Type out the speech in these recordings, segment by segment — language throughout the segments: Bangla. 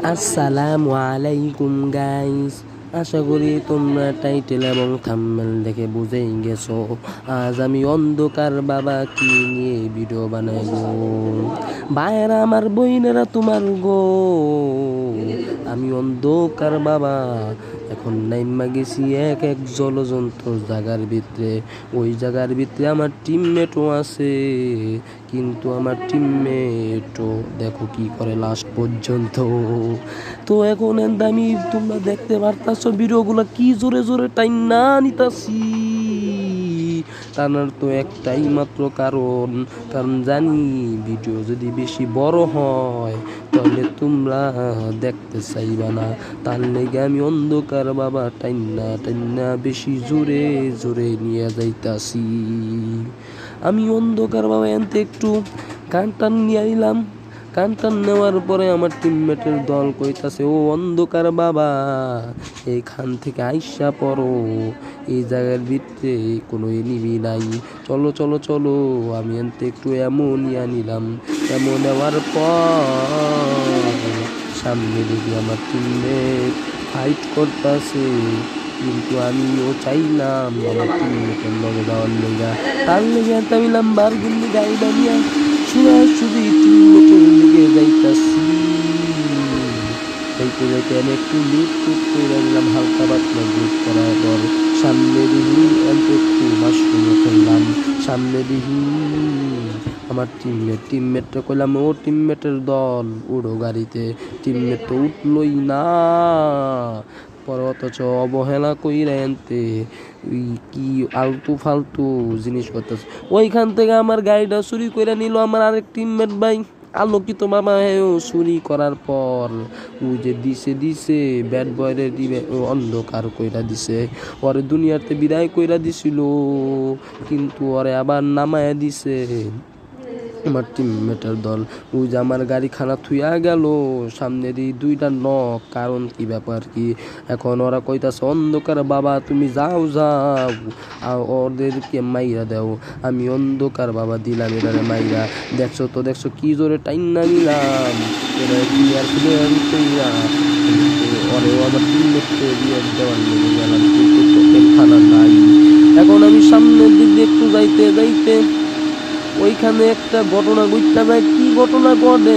আসসালামু আলাইকুম গাইস, আশা করি তোমরা টাইটেল এবং থাম্বনেল দেখে বুঝেই গেছো আজ আমি অন্ধকার বাবা কি নিয়ে ভিডিও বানাইবো। ভাইয়েরা আমার বইনেরা তোমার গো, আমি অন্ধকার বাবা এখন নাইমা গেছি এক জলযন্ত্র জায়গার ভিতরে। ওই জায়গার ভিতরে আমার টিমমেটও আছে, কিন্তু আমার টিমমেটও দেখো কি করে লাস্ট পর্যন্ত। তো এখন আমি তোমরা দেখতে পারতাছো ভিডিওগুলো কি জোরে জোরে টাইম না নিতাছি, টানার তো একটাই মাত্র কারণ জানি ভিডিও যদি বেশি বড় হয় তাহলে তোমরা দেখতে চাইবা না। তার লেগে আমি অন্ধকার বাবা টাইন্না বেশি জোরে জোরে নিয়ে যাইতাছি। আমি অন্ধকার বাবা এনতে একটু গান নিয়ে নিলাম। গান নেওয়ার পরে আমার টিমমেটের দল কইতাছে, ও অন্ধকার বাবা এইখান থেকে আইসা পড়ো, এই জায়গার ভিতরে কোনো এনিমি নাই, চলো চলো চলো। আমি এনতে একটু অ্যামোনিয়া নিলাম। অ্যামো নেওয়ার পর সামনে দেখি আমার টিমমেট ফাইট করতেছে, কিন্তু আমিও চাইলাম আমার টিমমেটের লগে যাওয়ার লেগা। তার লেগে আমি লাম্বার গুলি গাড়িটা নিয়ে শুধু টিমমেটের দিকে যাইতাছি। যাইতে যাইতে আমি একটু লুট করে নিলাম, হালকা পাতলা লুট করার পর সামনে দিহি একটু মাশরুমও খেললাম। সামনে দিহি আমার টিমমেটটা কইলাম, ও টিমমেটের দল উড়ো গাড়িতে। টিমমেট তো উঠলই না, পরে অথচ অবহেলা কইরা এনতে কি আলতু ফালতু জিনিস করতেছে। ওইখান থেকে আমার গাড়িটা চুরি করে নিল আমার আরেক টিমমেট ভাই। আলোকিত বাবা চুরি করার পর ওই যে দিছে ব্যাড বয়রে দিবে অন্ধকার কইরা দিছে, পরে দুনিয়াতে বিদায় কইরা দিছিল, কিন্তু ওরে আবার নামায়া দিছে আমার টিমমেটের দল। ওই যে আমার গাড়ি খানা থুইয়া গেল, সামনে দিয়ে দুইটা নক, কারণ কি ব্যাপার কি। এখন ওরা কইতাছে, অন্ধকার বাবা তুমি যাও ওদেরকে মাইরা দাও। আমি অন্ধকার বাবা দিলাম এটারে মাইরা। দেখছো কি জোরে টাইম না নিলাম এরা ক্লিয়ার কইরা, ওরেও আমার টিমমেটকে রিয়ার দেওয়ার লেগে গেলাম, কিন্তু খানা নাই। এখন আমি সামনের দিক দিয়ে একটু যাইতে ওইখানে একটা ঘটনা ঘটতে যায়। কি ঘটনা ঘটে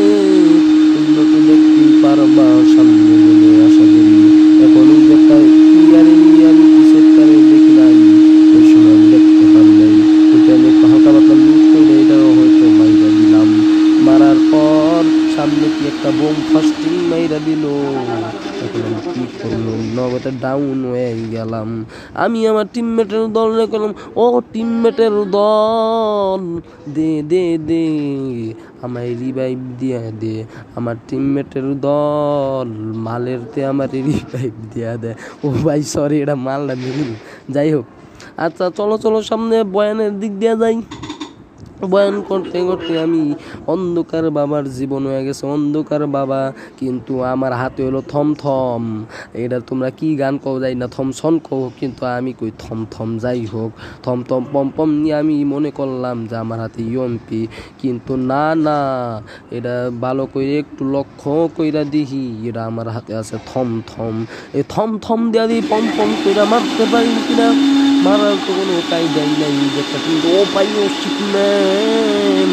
তোমরা তো দেখতেই পারবা সামনে গেলে, আশা করি। এখন ওই যে একটা আমি কিসের তারে দেখি নাই, ওই সময় আমি দেখতে পারি নাই। ওইটা আমি একটু হালকা পাতলা লুট করে এটাও হয়তো মাইরা দিলাম। মারার পর সামনে কি একটা বোম ফাস্টিং মাইরা দিল। এখন আমি কি করবো, নগদে ডাউন হয়ে গেলাম। আমি আমার টিমমেটের দল করলাম, ও টিমমেটের দল দে দে দে আমায় রিভাইভ দিয়া দে। আমার টিমমেটের দল মালেরতে আমার রিভাইভ দিয়া দেয়। ও ভাই সরি, এটা মাল না মিল। যাই হোক, আচ্ছা চলো সামনে বয়ানের দিক দিয়া যাই। বয়ান করতে করতে আমি অন্ধকার বাবার জীবন হয়ে গেছে অন্ধকার বাবা, কিন্তু আমার হাতে হলো থম। এটা তোমরা কি গান কও যাই না, থমসন কও, কিন্তু আমি কই থম। যাই হোক, থম পম নিয়ে আমি মনে করলাম যে আমার হাতে ইউএমপি, কিন্তু না, এটা ভালো করে একটু লক্ষ্য কইরা দিহি, এটা আমার হাতে আছে থম। এই থম দিয়া দিই পম কইরা মারতে পারি কিনা। মারার তো কোনো কায়দাই নাই একটা, কিন্তু ও পাই ও শিখলেন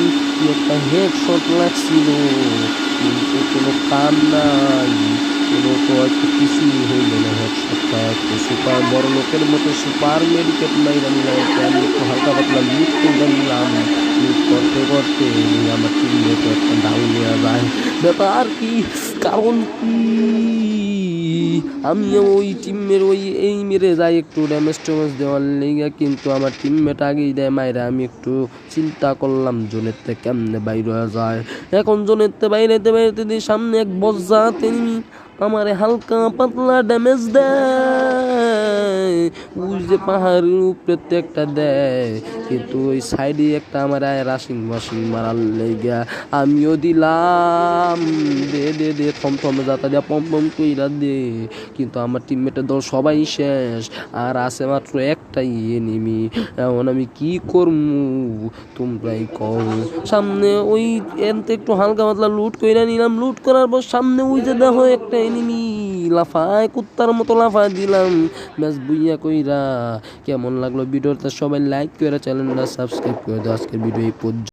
একটা হেডশট লাগছিল, কিন্তু কোনো কাম নাই, কোনো তো হয়তো কিছুই হইল না। হেডশটটা একটু সুপার বড় লোকের মতো সুপার মেডিকেট মাইরা নিলাম। আমি একটু হালকা পাতলা লুট করে নিলাম। লুট করতে আমার টিমমেট একটা ডাউন নেওয়া যায়। ব্যাপার কি, কারণ কি, আমি ওই টিমের এই মেরে যাই একটু ড্যামেজ দেওয়ার লেগে, কিন্তু আমার টিমমেট আগেই দেয় মাইরা। আমি একটু চিন্তা করলাম জোনের থেকে কেমনে বাইরে যায়। এখন জোনের থেকে বাইরে দিই সামনে এক বজ্জাত এনিমি। আমারে হালকা পাতলা ড্যামেজ দেয়, ওই যে পাহাড়ের উপরে তো একটা দেয়, কিন্তু ওই সাইডে একটা আমার রাশিং মাশিং মারার লেগা আমিও দিলাম দে দে দে থমথমে যাতা দিয়া পম পম কইরা দে, কিন্তু আমার টিমমেটের দল সবাই শেষ আর আছে মাত্র একটাই এনিমি। এখন আমি কি করমু তোমরাই কও। সামনে ওই এনতে একটু হালকা পাতলা লুট কইরা নিলাম, লুট করার পর সামনে ওই যে দেখো একটা এনিমি লাফায় কুত্তার মতো লাফায় দিলাম ম্যাচ বুইয়া কইরা। কেমন লাগলো ভিডিওটা সবাই লাইক করে চ্যানেলটা সাবস্ক্রাইব করে দাও। আজকের ভিডিও এই পর্যন্ত।